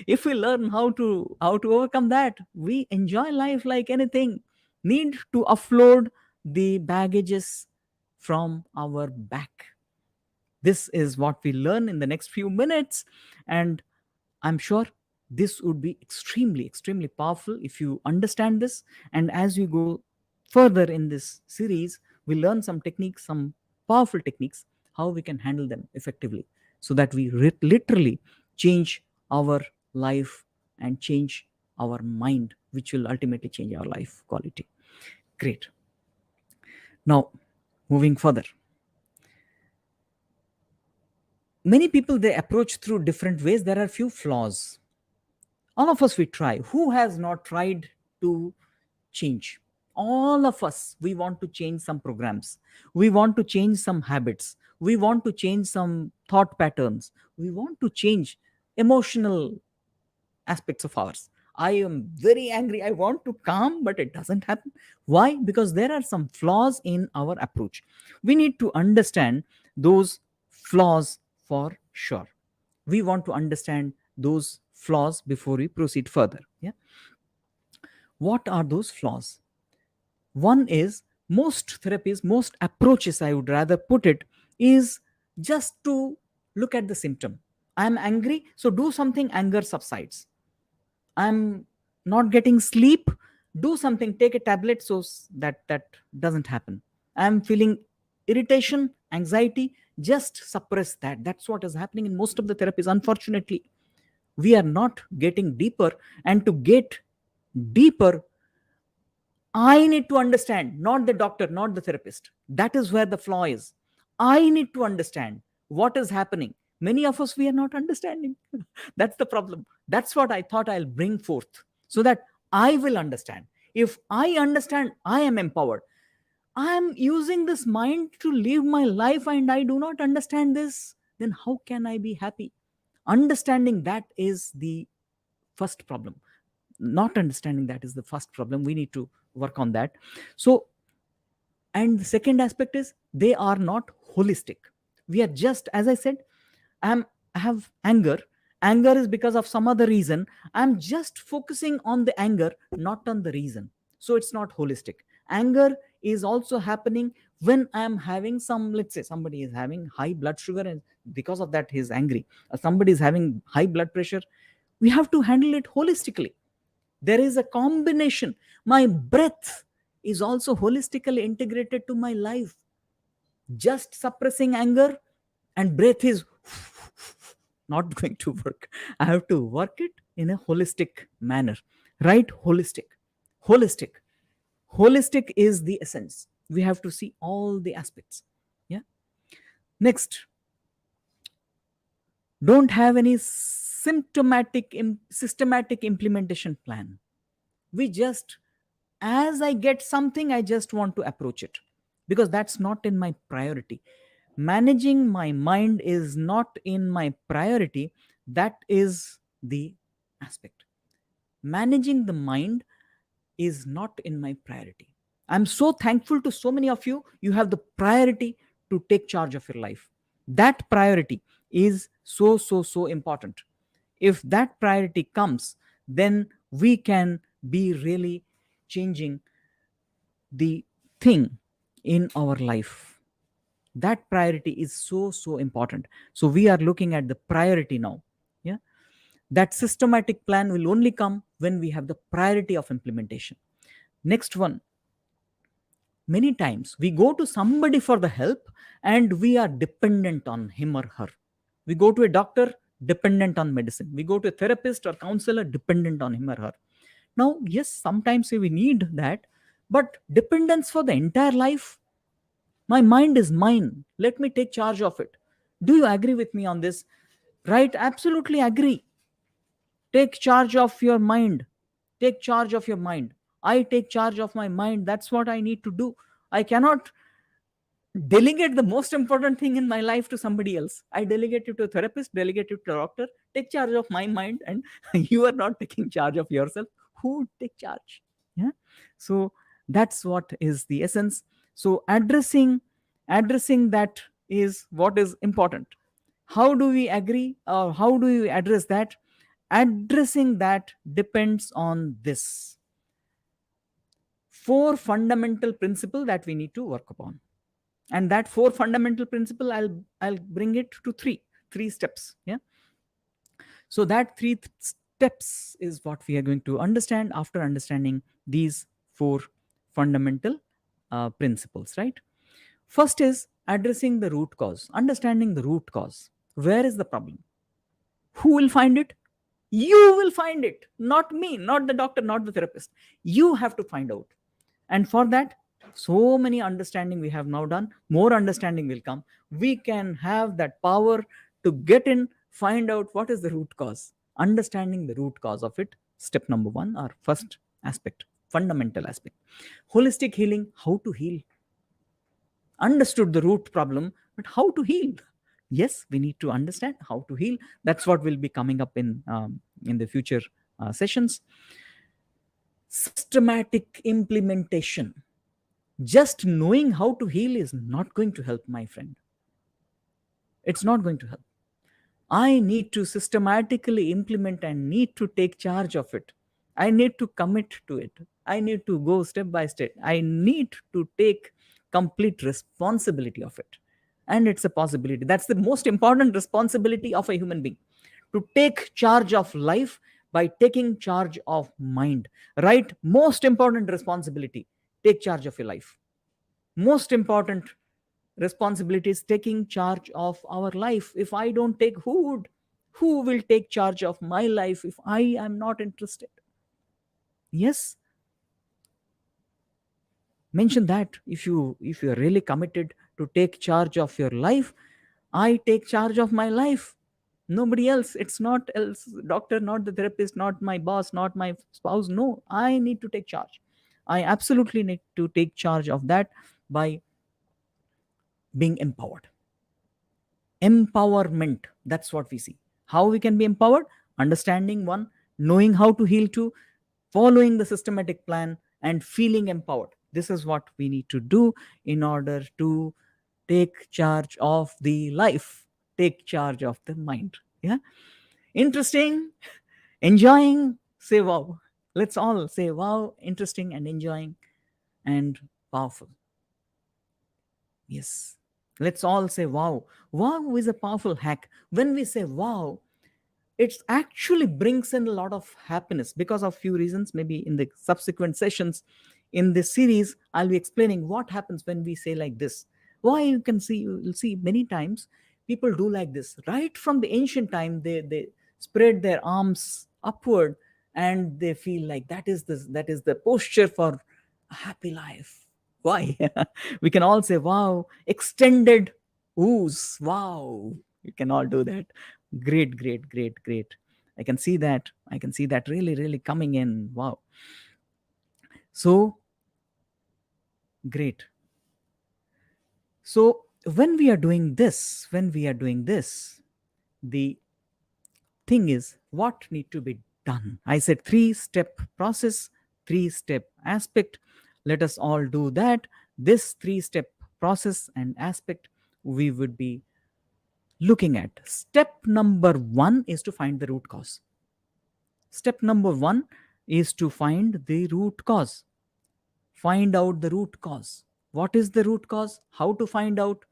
Speaker 1: If we learn how to overcome that, we enjoy life like anything. Need to offload the baggages from our back. This is what we learn in the next few minutes, and I'm sure this would be extremely, extremely powerful if you understand this. And as we go further in this series, we learn some techniques, some powerful techniques, how we can handle them effectively so that we literally change our life and change our mind, which will ultimately change our life quality. Great. Now, moving further, many people they approach through different ways. There are few flaws. All of us we try. Who has not tried to change? All of us we want to change some programs. We want to change some habits. We want to change some thought patterns. We want to change emotional aspects of ours. I am very angry. I want to calm, but it doesn't happen. Why? Because there are some flaws in our approach. We need to understand those flaws for sure. We want to understand those flaws before we proceed further. Yeah. What are those flaws? One is most therapies, most approaches, I would rather put it, is just to look at the symptom. I'm angry, so do something, anger subsides. I'm not getting sleep, do something, take a tablet so that doesn't happen. I'm feeling irritation, anxiety, just suppress that. That's what is happening in most of the therapies. Unfortunately, we are not getting deeper, and to get deeper, I need to understand, not the doctor, not the therapist. That is where the flaw is. I need to understand what is happening. Many of us, we are not understanding. That's the problem. That's what I thought I'll bring forth so that I will understand. If I understand, I am empowered. I am using this mind to live my life and I do not understand this, then how can I be happy? Understanding that is the first problem. Not understanding that is the first problem. We need to work on that. So, and the second aspect is they are not holistic. We are just, as I said, i'm I have anger. Anger is because of some other reason. I'm just focusing on the anger, not on the reason. So it's not holistic. Anger is also happening when I'm having some, let's say somebody is having high blood sugar and because of that he's angry. Somebody is having high blood pressure. We have to handle it holistically. There is a combination. My breath is also holistically integrated to my life. Just suppressing anger and breath is not going to work. I have to work it in a holistic manner. Right? Holistic is the essence. We have to see all the aspects. Yeah. Next, don't have any systematic implementation plan. We just, as I get something, I just want to approach it because that's not in my priority. Managing my mind is not in my priority. That is the aspect. Managing the mind is not in my priority. I'm so thankful to so many of you. You have the priority to take charge of your life. That priority is so important. If that priority comes, then we can be really changing the thing in our life. That priority is so important. So we are looking at the priority now. Yeah. That systematic plan will only come when we have the priority of implementation. Next one, many times we go to somebody for the help and we are dependent on him or her. We go to a doctor, dependent on medicine. We go to a therapist or counselor, dependent on him or her. Now, yes, sometimes we need that, but dependence for the entire life, my mind is mine. Let me take charge of it. Do you agree with me on this? Right? Absolutely agree. Take charge of your mind. Take charge of your mind. I take charge of my mind. That's what I need to do. I cannot delegate the most important thing in my life to somebody else. I delegate it to a therapist, delegate it to a doctor. Take charge of my mind, and you are not taking charge of yourself. Who would take charge? Yeah. So that's what is the essence. So addressing that is what is important. How do we agree, or how do we address that? Addressing that depends on this four fundamental principle that we need to work upon. And that four fundamental principle, I'll bring it to three steps. Yeah. So that steps is what we are going to understand after understanding these four fundamental principles, right? First is addressing the root cause, understanding the root cause. Where is the problem? Who will find it? You will find it, not me, not the doctor, not the therapist. You have to find out. And for that, so many understanding we have now done, more understanding will come. We can have that power to get in, find out what is the root cause. Understanding the root cause of it, step number one, or first aspect, fundamental aspect. Holistic healing, how to heal. Understood the root problem, but how to heal? Yes, we need to understand how to heal. That's what will be coming up in the future sessions. Systematic implementation. Just knowing how to heal is not going to help, my friend. It's not going to help. I need to systematically implement and need to take charge of it. I need to commit to it. I need to go step by step. I need to take complete responsibility of it. And it's a possibility. That's the most important responsibility of a human being, to take charge of life by taking charge of mind. Right? Most important responsibility, take charge of your life. Most important responsibility is taking charge of our life. If I don't take, who will take charge of my life if I am not interested? Yes, mention that. If you are really committed to take charge of your life, I take charge of my life. Nobody else. It's not else doctor, not the therapist, not my boss, not my spouse. No, I need to take charge. I absolutely need to take charge of that by being empowered. Empowerment, that's what we see. How we can be empowered? Understanding one, knowing how to heal two, following the systematic plan, and feeling empowered. This is what we need to do in order to take charge of the life, take charge of the mind. Yeah, interesting, enjoying, say wow. Let's all say wow, interesting and enjoying and powerful. Yes. Let's all say wow. Wow is a powerful hack. When we say wow, it actually brings in a lot of happiness because of few reasons. Maybe in the subsequent sessions in this series, I'll be explaining what happens when we say like this. Why you'll see many times people do like this. Right from the ancient time, they spread their arms upward and they feel like that is the posture for a happy life. Why? We can all say wow, extended ooze, wow. You can all do that. Great, great, great, great. I can see that. I can see that really, really coming in. Wow. So great. So when we are doing this, the thing is what need to be done. I said 3-step process, 3-step aspect. Let us all do that. This 3-step process and aspect we would be looking at. Step number 1 is to find the root cause. Step number 1 is to find the root cause. Find out the root cause. What is the root cause? How to find out?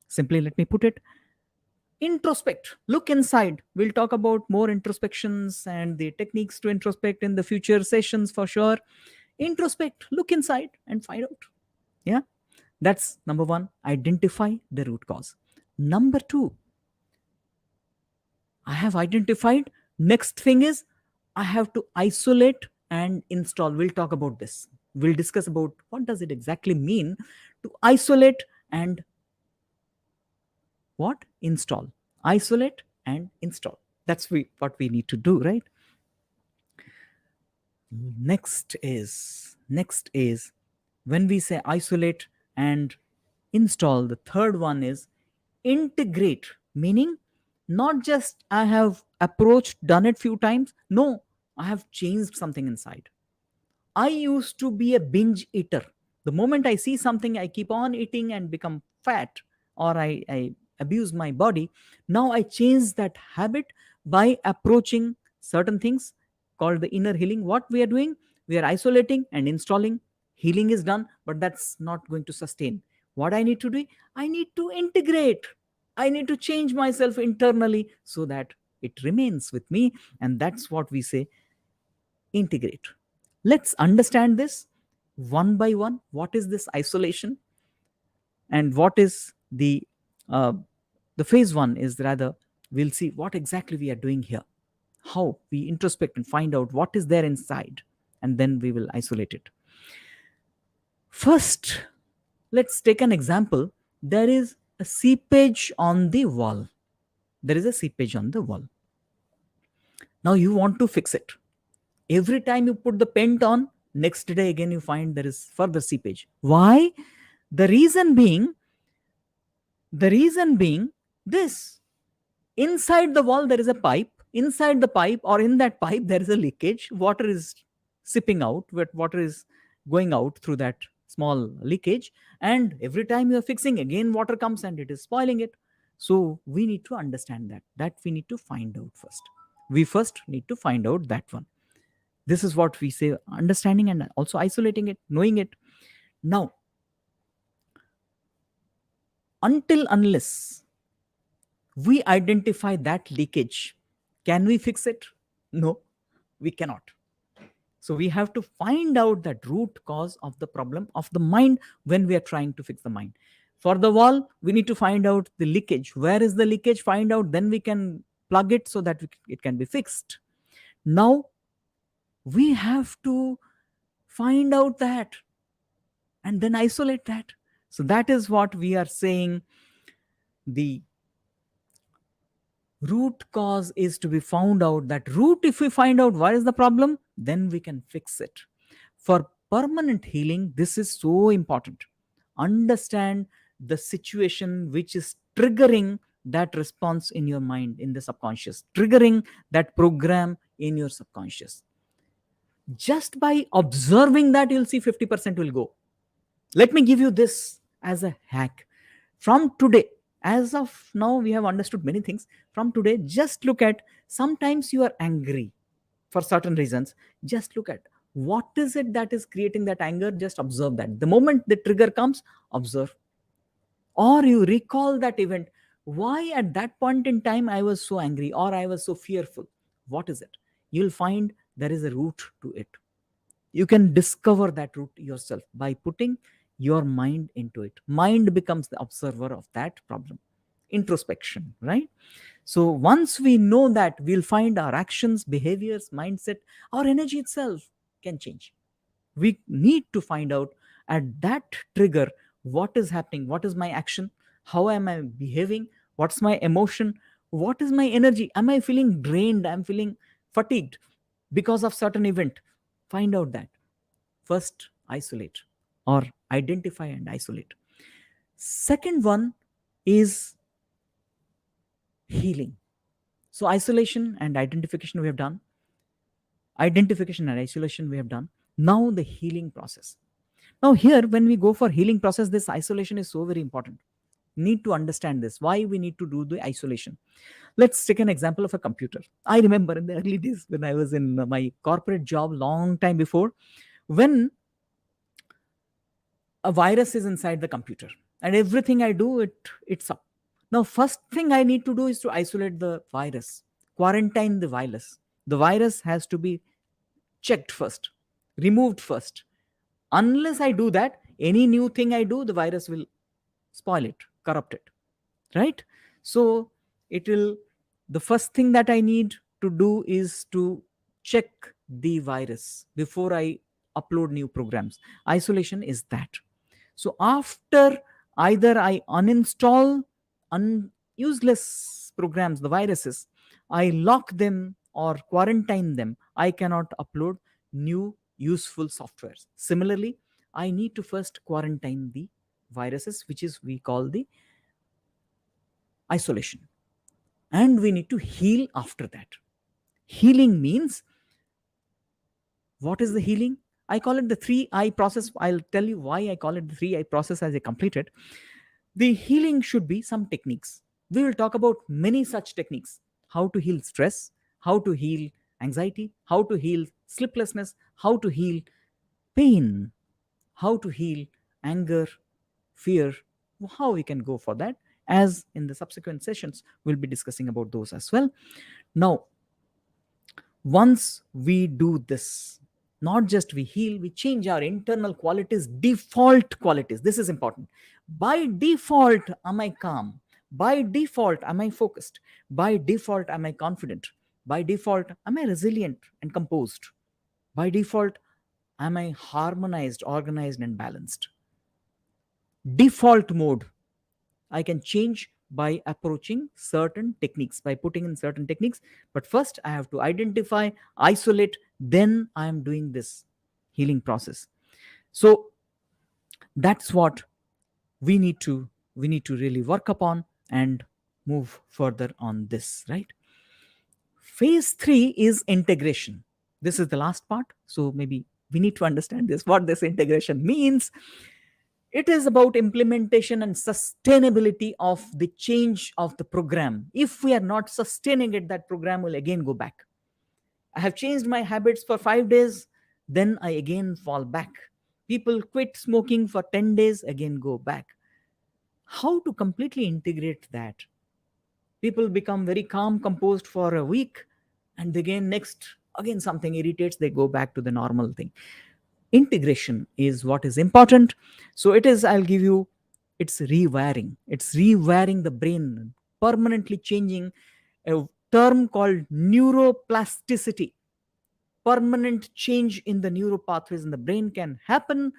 Speaker 1: Simply let me put it, introspect, look inside. We'll talk about more introspections and the techniques to introspect in the future sessions for sure. Introspect, look inside and find out. Yeah, that's number 1, identify the root cause. Number 2, I have identified. Next thing is I have to isolate and install. We'll talk about this. We'll discuss about what does it exactly mean to isolate and what? Install. Isolate and install. That's what we need to do, right? Next is when we say isolate and install, the third one is integrate, meaning not just I have approached, done it few times. No, I have changed something inside. I used to be a binge eater. The moment I see something, I keep on eating and become fat, or I abuse my body. Now I change that habit by approaching certain things called the inner healing. What we are doing? We are isolating and installing. Healing is done, but that's not going to sustain. What I need to do? I need to integrate. I need to change myself internally so that it remains with me. And that's what we say integrate. Let's understand this one by one. What is this isolation and what is uh, the phase one is rather we'll see what exactly we are doing here, how we introspect and find out what is there inside, and then we will isolate it. First, let's take an example. There is a seepage on the wall. There is a seepage on the wall. Now you want to fix it. Every time you put the paint on, next day again you find there is further seepage. Why? The reason being this: inside the wall there is a pipe. Inside the pipe, or in that pipe, there is a leakage. Water is sipping out, but water is going out through that small leakage. And every time you are fixing, again water comes and it is spoiling it. So we need to understand that we need to find out first. We first need to find out that one. This is what we say understanding and also isolating it, knowing it. Now, Until unless we identify that leakage, can we fix it? No, we cannot. So we have to find out that root cause of the problem of the mind when we are trying to fix the mind. For the wall, we need to find out the leakage. Where is the leakage? Find out, then we can plug it so that it can be fixed. Now we have to find out that and then isolate that. So that is what we are saying. The root cause is to be found out. That root, if we find out what is the problem, then we can fix it. For permanent healing, this is so important. Understand the situation which is triggering that response in your mind, in the subconscious, triggering that program in your subconscious. Just by observing that, you'll see 50% will go. Let me give you this as a hack. From today, as of now, we have understood many things. From today, just look at, sometimes you are angry for certain reasons. Just look at what is it that is creating that anger. Just observe that. The moment the trigger comes, observe. Or you recall that event. Why at that point in time I was so angry or I was so fearful? What is it? You'll find there is a root to it. You can discover that root yourself by putting your mind into it. Mind becomes the observer of that problem. Introspection, right? So once we know that, we'll find our actions, behaviors, mindset, our energy itself can change. We need to find out at that trigger what is happening, what is my action, how am I behaving, what's my emotion, what is my energy, am I feeling drained, I'm feeling fatigued because of certain event. Find out that. First, isolate or identify and isolate. Second one is healing. So isolation and identification we have done. Identification and isolation we have done. Now the healing process. Now here, when we go for healing process, this isolation is so very important. Need to understand this, why we need to do the isolation. Let's take an example of a computer. I remember in the early days when I was in my corporate job long time before, when a virus is inside the computer and everything I do, it's up. Now first thing I need to do is to isolate the virus, quarantine the virus. The virus has to be checked first, removed first. Unless I do that, any new thing I do, the virus will spoil it, corrupt it, right? So it will, the first thing that I need to do is to check the virus before I upload new programs. Isolation is that. So after, either I uninstall useless programs, the viruses, I lock them or quarantine them, I cannot upload new useful softwares. Similarly, I need to first quarantine the viruses, which is we call the isolation. And we need to heal after that. Healing means, what is the healing? I call it the 3I process. I'll tell you why I call it the 3I process as I complete it. The healing should be some techniques. We will talk about many such techniques. How to heal stress, how to heal anxiety, how to heal sleeplessness, how to heal pain, how to heal anger, fear, how we can go for that. As in the subsequent sessions, we'll be discussing about those as well. Now, once we do this, not just we heal, we change our internal qualities, default qualities. This is important. By default, am I calm? By default, am I focused? By default, am I confident? By default, am I resilient and composed? By default, am I harmonized, organized, and balanced? Default mode I can change by approaching certain techniques, by putting in certain techniques. But first, I have to identify, isolate, then I am doing this healing process. So that's what we need to really work upon and move further on this, right? Phase 3 is integration. This is the last part. So maybe we need to understand this, what this integration means. It is about implementation and sustainability of the change of the program. If we are not sustaining it, that program will again go back. I have changed my habits for 5 days, then I again fall back. People quit smoking for 10 days, again go back. how to completely integrate that. People become very calm, composed for a week, and again next, again something irritates, they go back to the normal thing. Integration is what is important. So it is, I'll give you, it's rewiring the brain, permanently changing. A term called neuroplasticity, permanent change in the neural pathways in the brain can happen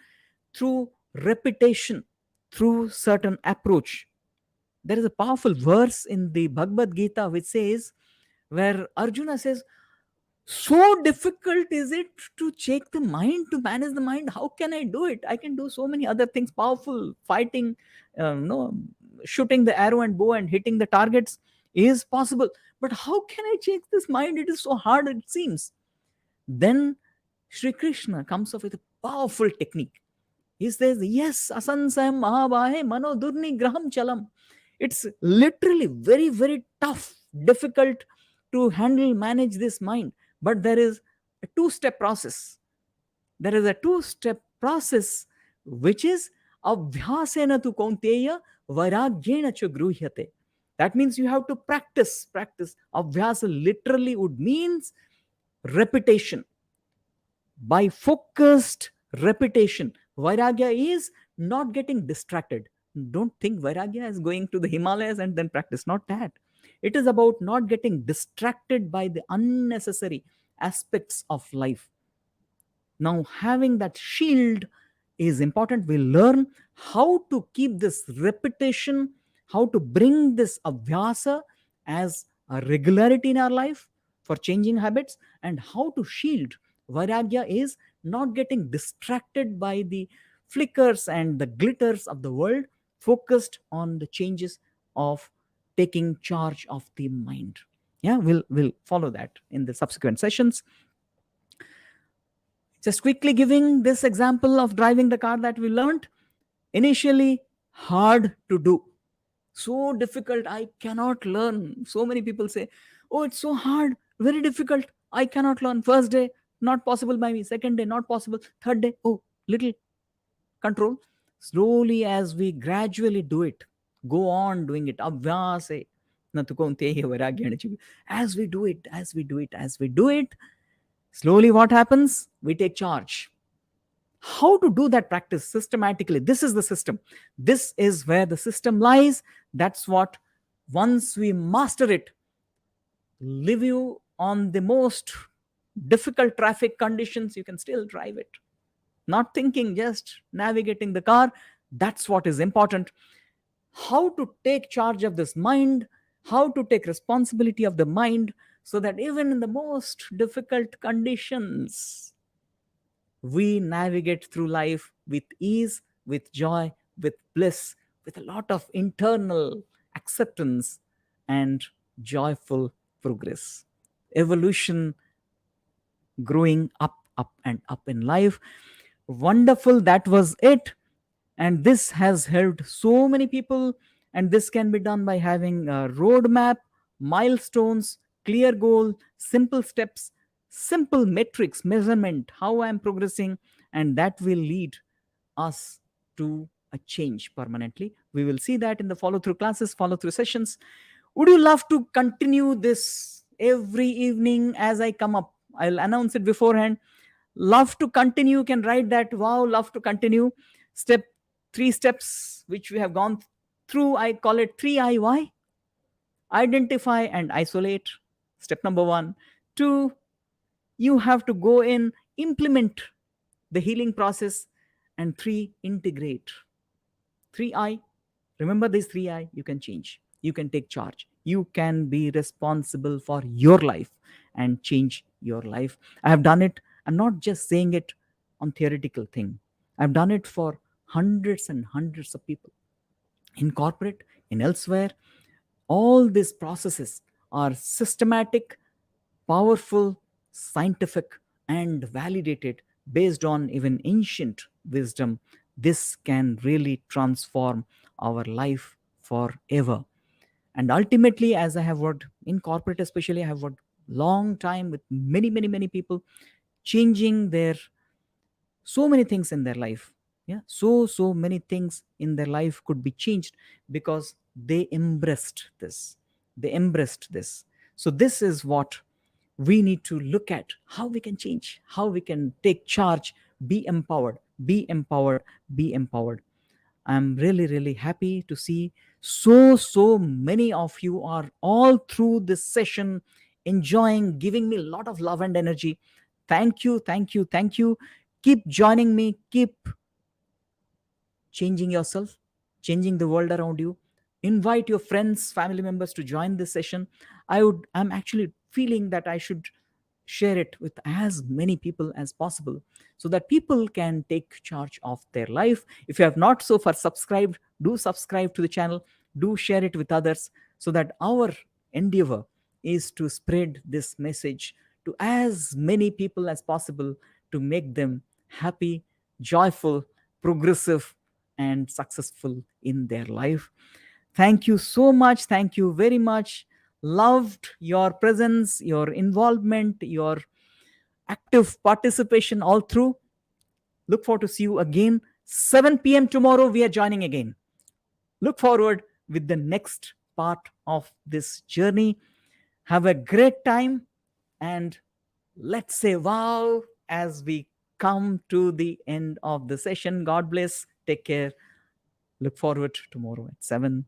Speaker 1: through repetition, through certain approach. There is a powerful verse in the Bhagavad Gita which says, where Arjuna says, so difficult is it to check the mind, to manage the mind? How can I do it? I can do so many other things, powerful fighting, no, shooting the arrow and bow and hitting the targets is possible. But how can I check this mind? It is so hard, it seems. Then Sri Krishna comes up with a powerful technique. He says, yes, asansayam mahabahe mano durni graham chalam. It's literally very, very tough, difficult to handle, manage this mind. But there is a two-step process. There is a two-step process, which is abhyasena tu kaunteya vairagyena cha gruhyate. That means you have to practice, practice. Abhyasa literally would means repetition. By focused repetition, vairagya is not getting distracted. Don't think vairagya is going to the Himalayas and then practice, not that. It is about not getting distracted by the unnecessary aspects of life. Now, having that shield is important. We learn how to keep this repetition, how to bring this abhyasa as a regularity in our life for changing habits, and how to shield. Vairagya is not getting distracted by the flickers and the glitters of the world, focused on the changes of taking charge of the mind. Yeah, we'll follow that in the subsequent sessions. Just quickly giving this example of driving the car that we learned. Initially, hard to do. So difficult, I cannot learn. So many people say, oh, it's so hard, very difficult, I cannot learn. First day, not possible by me. Second day, not possible. Third day, oh, little control. Slowly, as we gradually do it, go on doing it. Abhyase. As we do it, as we do it, as we do it, slowly what happens? We take charge. How to do that practice systematically? This is the system. This is where the system lies. That's what, once we master it, leave you on the most difficult traffic conditions, you can still drive it. Not thinking, just navigating the car. That's what is important. How to take charge of this mind, how to take responsibility of the mind, so that even in the most difficult conditions, we navigate through life with ease, with joy, with bliss, with a lot of internal acceptance and joyful progress. Evolution, growing up, up, and up in life. Wonderful, that was it. And this has helped so many people. And this can be done by having a roadmap, milestones, clear goal, simple steps, simple metrics, measurement, how I am progressing, and that will lead us to a change permanently. We will see that in the follow through classes, follow through sessions. Would you love to continue this every evening as I come up? I'll announce it beforehand. Love to continue, can write that. Wow, love to continue. Step 3 steps which we have gone through, I call it 3IY. Identify and isolate. Step number 1. 2, you have to go in, implement the healing process. And 3, integrate. 3I, remember this 3I, you can change, you can take charge, you can be responsible for your life and change your life. I have done it. I'm not just saying it on theoretical thing. I've done it for hundreds and hundreds of people in corporate, in elsewhere. All these processes are systematic, powerful, scientific, and validated based on even ancient wisdom. This can really transform our life forever. And ultimately, as I have worked in corporate, especially, I have worked long time with many, many, many people, changing their so many things in their life. Yeah, so many things in their life could be changed because they embraced this. They embraced this. So this is what we need to look at, how we can change, how we can take charge, be empowered, be empowered, be empowered. I'm really, really happy to see so many of you are all through this session, enjoying, giving me a lot of love and energy. Thank you, thank you, thank you. Keep joining me, keep changing yourself, changing the world around you. Invite your friends, family members to join this session. I'm actually feeling that I should share it with as many people as possible so that people can take charge of their life. If you have not so far subscribed, do subscribe to the channel, do share it with others so that our endeavor is to spread this message to as many people as possible to make them happy, joyful, progressive, and successful in their life. Thank you so much. Thank you very much. Loved your presence, your involvement, your active participation all through. Look forward to see you again. 7 p.m. tomorrow, we are joining again. Look forward with the next part of this journey. Have a great time and let's say wow as we come to the end of the session. God bless. Take care. Look forward tomorrow at 7.